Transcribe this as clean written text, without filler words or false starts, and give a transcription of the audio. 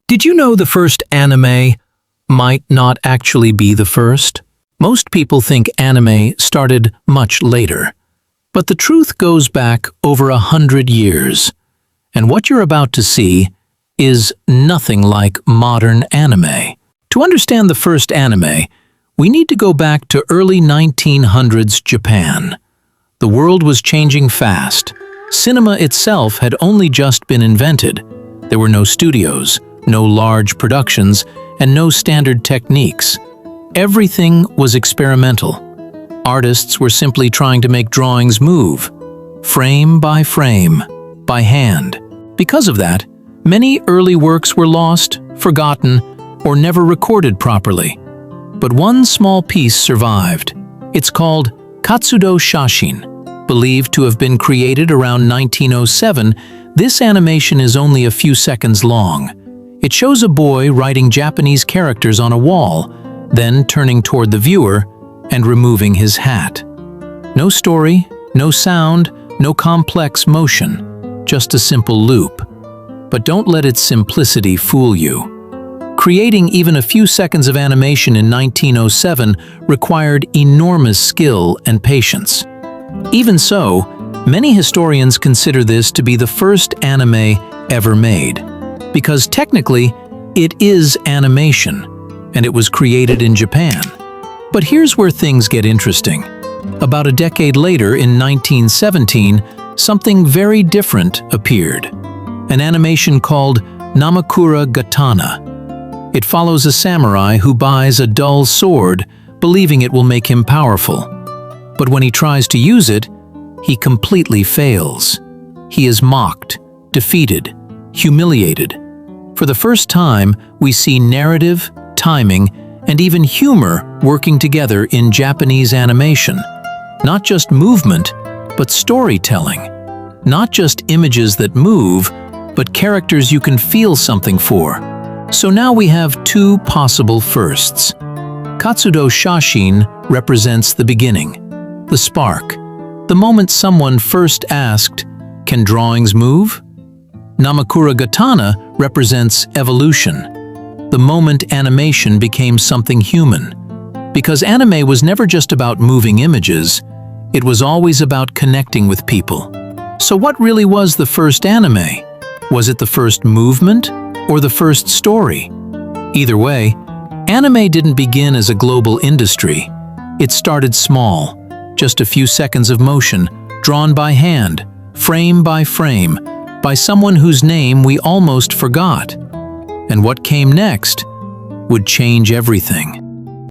Did you know the first anime might not actually be the first? Most people think anime started much later, but the truth goes back over 100 years. And what you're about to see is nothing like modern anime. To understand the first anime, we need to go back to early 1900s Japan. The world was changing fast. Cinema itself had only just been invented. There were no studios, no large productions, and no standard techniques. Everything was experimental. Artists were simply trying to make drawings move, frame, by hand. Because of that, many early works were lost, forgotten, or never recorded properly. But one small piece survived. It's called Katsudō Shashin. Believed to have been created around 1907, this animation is only a few seconds long. It shows a boy writing Japanese characters on a wall, then turning toward the viewer and removing his hat. No story, no sound, no complex motion, just a simple loop. But don't let its simplicity fool you. Creating even a few seconds of animation in 1907 required enormous skill and patience. Even so, many historians consider this to be the first anime ever made, because technically, it is animation, and it was created in Japan. But here's where things get interesting. About a decade later, in 1917, something very different appeared. An animation called Namakura Gatana. It follows a samurai who buys a dull sword, believing it will make him powerful. But when he tries to use it, he completely fails. He is mocked, defeated, humiliated. For the first time, we see narrative, timing, and even humor working together in Japanese animation. Not just movement, but storytelling. Not just images that move, but characters you can feel something for. So now we have two possible firsts. Katsudō Shashin represents the beginning, the spark, the moment someone first asked, "Can drawings move?" Namakura Gatana represents evolution, the moment animation became something human. Because anime was never just about moving images, it was always about connecting with people. So what really was the first anime? Was it the first movement or the first story? Either way, anime didn't begin as a global industry. It started small, just a few seconds of motion, drawn by hand, frame, by someone whose name we almost forgot. And what came next would change everything.